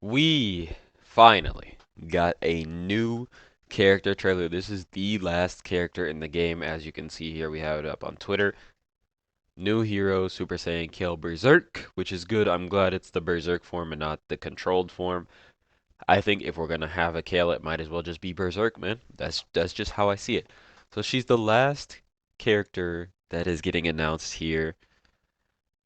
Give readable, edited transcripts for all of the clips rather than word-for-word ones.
We finally got a new character trailer. This is the last character in the game. As you can see here, we have it up on Twitter. New hero, Super Saiyan Kill Berserk, which is good. I'm glad it's the Berserk form and not the controlled form. I think if we're gonna have a Kale, it might as well just be Berserk, man. That's just how I see it. So she's the last character that is getting announced here.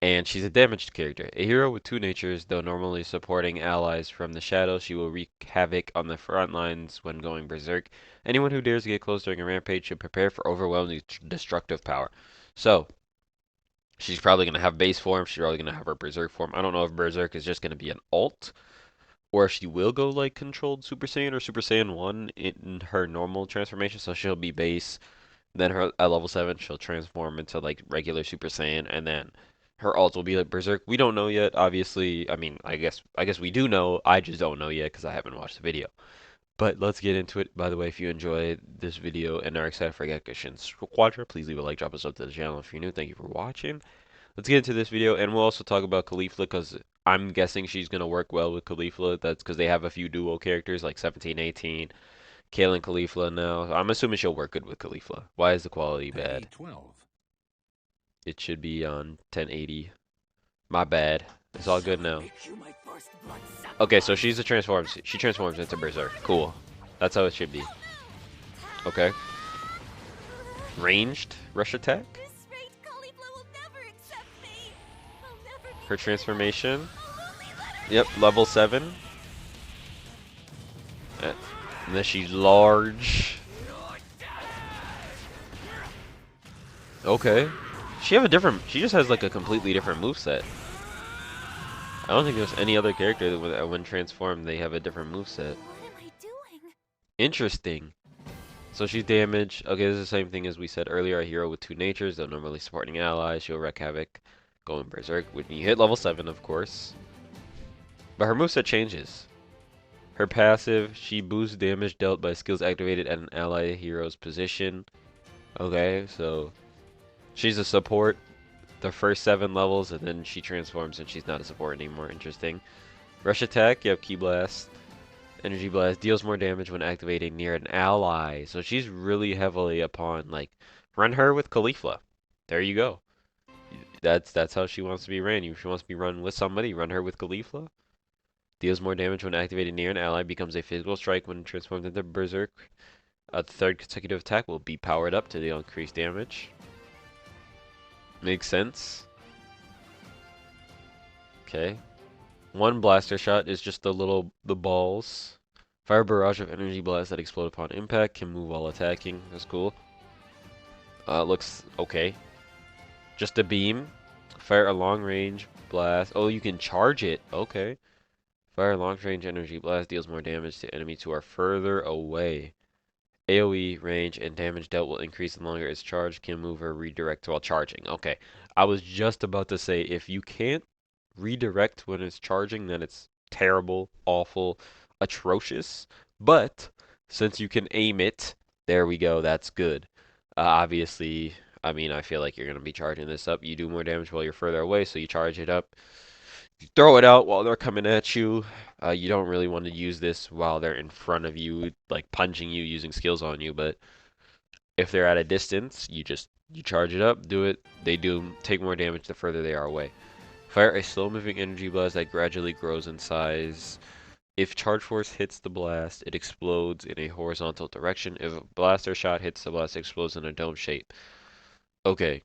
And she's a damaged character. A hero with two natures, though normally supporting allies from the shadows, she will wreak havoc on the front lines when going berserk. Anyone who dares to get close during a rampage should prepare for overwhelming destructive power. So, she's probably going to have base form, she's probably going to have her berserk form. I don't know if berserk is just going to be an alt, or if she will go like controlled Super Saiyan or Super Saiyan 1 in her normal transformation, so she'll be base. Then her at level 7, she'll transform into like regular Super Saiyan, and then her ult will be like Berserk. We don't know yet. Obviously, I mean, I guess we do know. I just don't know yet because I haven't watched the video. But let's get into it. By the way, if you enjoyed this video and are excited for GEKISHIN SQUADRA, please leave a like, drop a sub to the channel if you're new. Thank you for watching. Let's get into this video, and we'll also talk about Caulifla because I'm guessing she's gonna work well with Caulifla. That's because they have a few duo characters like 17, 18. Kale and Caulifla now. I'm assuming she'll work good with Caulifla. Why is the quality bad? It should be on 1080. My bad. It's all good now. Okay, so she transforms into Berserk. Cool. That's how it should be. Okay. Ranged rush attack. Her transformation. Yep, level 7. And then she's large. Okay. She just has like a completely different moveset. I don't think there's any other character that when transformed they have a different moveset. Interesting. So she's damaged. Okay, this is the same thing as we said earlier. A hero with two natures, though normally supporting allies. She'll wreak havoc, going berserk when you hit level 7, of course. But her moveset changes. Her passive, she boosts damage dealt by skills activated at an ally hero's position. Okay, so she's a support the first 7 levels, and then she transforms and she's not a support anymore. Interesting. Rush attack, yep, Ki Blast. Energy Blast deals more damage when activating near an ally. So she's really heavily upon, like, run her with Caulifla. There you go. That's how she wants to be ran. If she wants to be run with somebody, run her with Caulifla. Deals more damage when activated near an ally. Becomes a physical strike when transformed into Berserk. The third consecutive attack will be powered up to deal increased damage. Makes sense. Okay. One blaster shot is just the balls. Fire barrage of energy blasts that explode upon impact. Can move while attacking. That's cool. Looks okay. Just a beam. Fire a long range blast. Oh, you can charge it. Okay. Fire a long range energy blast deals more damage to enemies who are further away. AoE range and damage dealt will increase the longer it's charged. Can move or redirect while charging. Okay. I was just about to say if you can't redirect when it's charging, then it's terrible, awful, atrocious. But since you can aim it, there we go. That's good. Obviously, I mean, I feel like you're going to be charging this up. You do more damage while you're further away, so you charge it up. You throw it out while they're coming at you. You don't really want to use this while they're in front of you, like punching you, using skills on you. But if they're at a distance, you charge it up, do it. They do take more damage the further they are away. Fire a slow-moving energy blast that gradually grows in size. If charge force hits the blast, it explodes in a horizontal direction. If a blaster shot hits the blast, it explodes in a dome shape. Okay.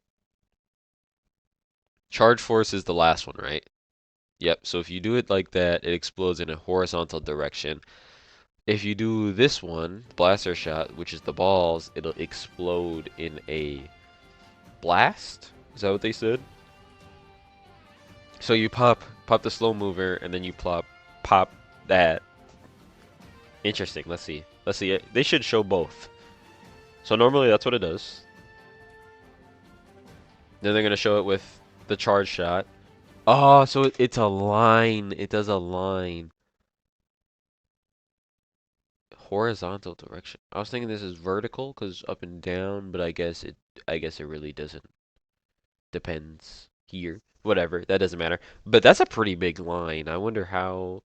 Charge force is the last one, right? Yep, so if you do it like that, it explodes in a horizontal direction. If you do this one, blaster shot, which is the balls, it'll explode in a blast? Is that what they said? So you pop the slow mover, and then you pop that. Interesting. Let's see. Let's see. They should show both. So normally that's what it does. Then they're gonna show it with the charge shot. Oh, so it's a line. It does a line. Horizontal direction. I was thinking this is vertical because up and down, but I guess it really doesn't. Depends here. Whatever. That doesn't matter. But that's a pretty big line. I wonder how.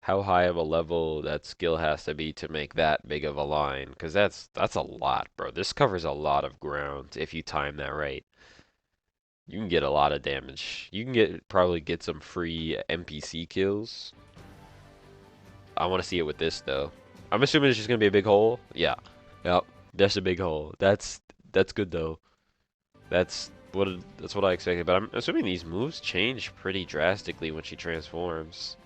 how high of a level that skill has to be to make that big of a line, because that's a lot, bro. This covers a lot of ground if you time that right. You can get a lot of damage. You can probably get some free NPC kills. I want to see it with this though. I'm assuming it's just gonna be a big hole. Yeah. Yep. That's a big hole. That's good though. That's what I expected. But I'm assuming these moves change pretty drastically when she transforms.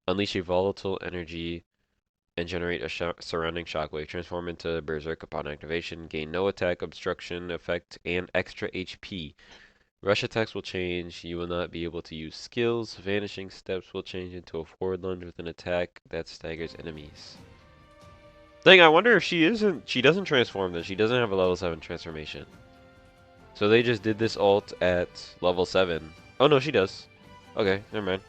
Unleash a volatile energy and generate a surrounding shockwave. Transform into Berserk upon activation. Gain no attack, obstruction effect, and extra HP. Rush attacks will change. You will not be able to use skills. Vanishing steps will change into a forward lunge with an attack that staggers enemies. Thing, I wonder if she doesn't transform then. She doesn't have a level 7 transformation. So they just did this ult at level 7. Oh no, she does. Okay, never mind.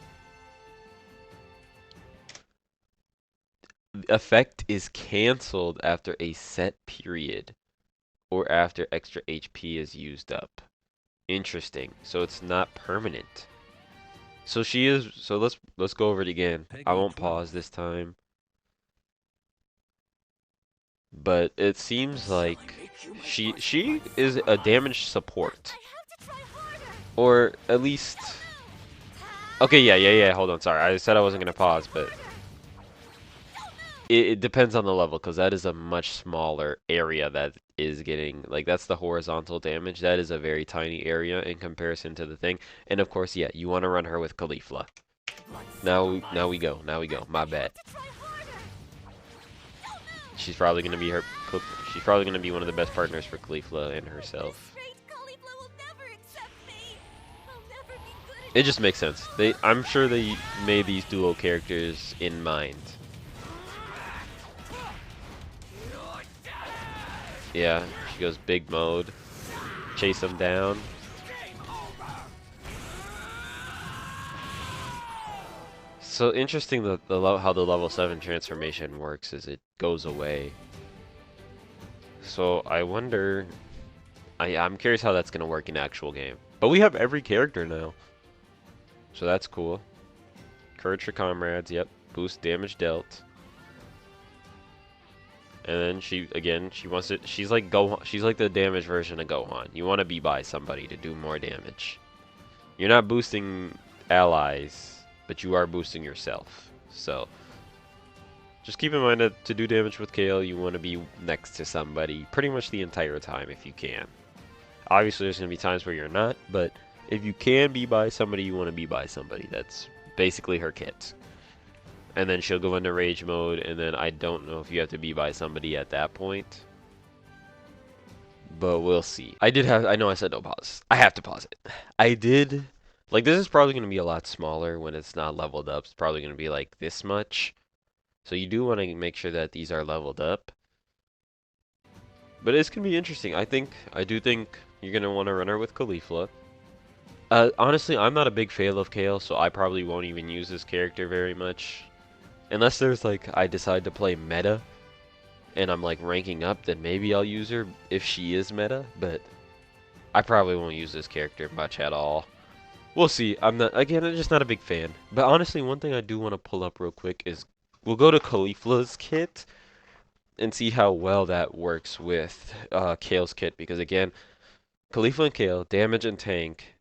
The effect is cancelled after a set period or after extra HP is used up. Interesting. So it's not permanent. So she is. So let's go over it again. I won't pause this time. But it seems like she is a damage support, or at least. Okay, yeah. Hold on. Sorry, I said I wasn't gonna pause, but it depends on the level, because that is a much smaller area that is getting, like, that's the horizontal damage. That is a very tiny area in comparison to the thing. And of course, yeah, you want to run her with Caulifla. Now we go. My bad. She's probably gonna be she's probably gonna be one of the best partners for Caulifla and herself. It just makes sense. I'm sure they made these duo characters in mind. Yeah, she goes big mode. Chase them down. So interesting that how the level 7 transformation works is it goes away. So I wonder, I'm curious how that's gonna work in actual game. But we have every character now, so that's cool. Courage for comrades, yep. Boost damage dealt. And then she wants it. She's like Gohan. She's like the damage version of Gohan. You want to be by somebody to do more damage. You're not boosting allies, but you are boosting yourself. So just keep in mind that to do damage with Kale, you want to be next to somebody pretty much the entire time if you can. Obviously, there's going to be times where you're not, but if you can be by somebody, you want to be by somebody. That's basically her kit. And then she'll go into rage mode, and then I don't know if you have to be by somebody at that point. But we'll see. I know I said no pause. I have to pause it. I did, like, this is probably going to be a lot smaller when it's not leveled up. It's probably going to be like this much. So you do want to make sure that these are leveled up. But it's going to be interesting. I do think you're going to want to run her with Caulifla. Honestly, I'm not a big fan of Kale, so I probably won't even use this character very much. Unless there's like, I decide to play meta, and I'm like ranking up, then maybe I'll use her if she is meta, but I probably won't use this character much at all. We'll see. I'm just not a big fan. But honestly, one thing I do want to pull up real quick is, we'll go to Caulifla's kit and see how well that works with Kale's kit, because again, Caulifla and Kale, damage and tank,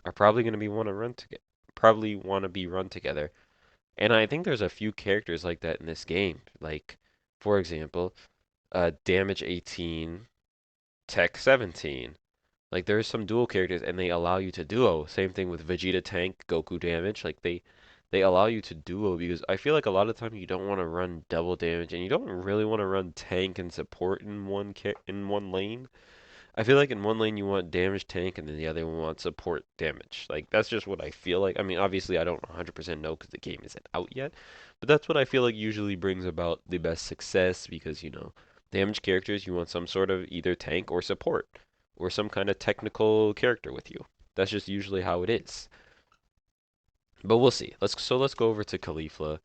are probably going to be want to be run together. And I think there's a few characters like that in this game. Like, for example, damage 18, tech 17. Like, there's some dual characters, and they allow you to duo. Same thing with Vegeta tank, Goku damage. Like, they allow you to duo, because I feel like a lot of time you don't want to run double damage, and you don't really want to run tank and support in one lane. I feel like in one lane you want damage tank, and then the other one wants support damage. Like, that's just what I feel like. I mean, obviously I don't 100% know because the game isn't out yet, but that's what I feel like usually brings about the best success, because, you know, damage characters, you want some sort of either tank or support or some kind of technical character with you. That's just usually how it is. But we'll see. Let's go over to Caulifla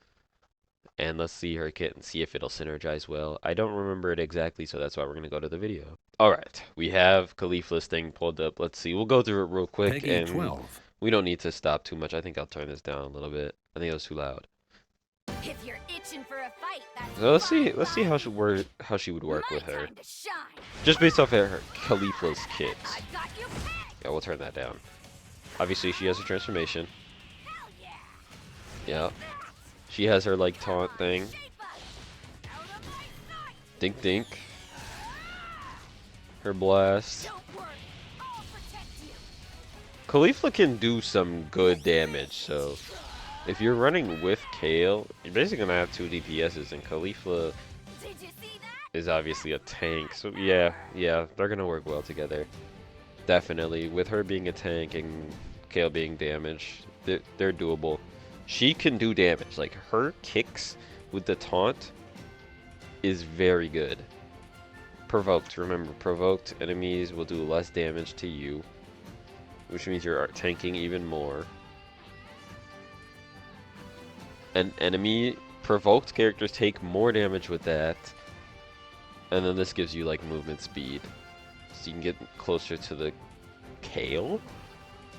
and let's see her kit and see if it'll synergize well. I don't remember it exactly, so that's why we're going to go to the video. Alright, we have Caulifla's thing pulled up. Let's see. We'll go through it real quick, and we don't need to stop too much. I think I'll turn this down a little bit. I think it was too loud. you're itching for a fight, that's So fine let's see by me. how she would work My with her. time to shine. Just based off of her Khalifa's kits. I've got you pegged. Yeah, we'll turn that down. Obviously, she has a transformation. Hell yeah. Yeah. Take that. She has her like Come taunt on, thing. shape up. Out of my sight. Dink dink. Her blast. Don't worry, I'll protect you. Khalifa can do some good damage, so if you're running with Kale, you're basically gonna have two DPSs, and Khalifa Did you see that? is obviously a tank. So yeah, they're gonna work well together. Definitely, with her being a tank and Kale being damaged, they're doable. She can do damage. Like her kicks with the taunt is very good. Provoked, remember, provoked enemies will do less damage to you, which means you're tanking even more. And enemy provoked characters take more damage with that, and then this gives you like movement speed, so you can get closer to the Kale.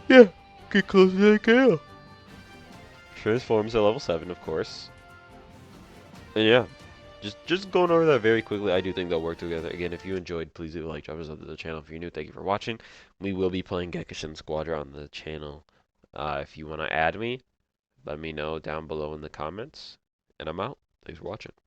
Yeah, get closer to the Kale. Transforms at level 7, of course. And yeah, just going over that very quickly, I do think they'll work together. Again, if you enjoyed, please do like, drop a sub to the channel. If you're new, thank you for watching. We will be playing GEKISHIN SQUADRA on the channel. If you want to add me, let me know down below in the comments. And I'm out. Thanks for watching.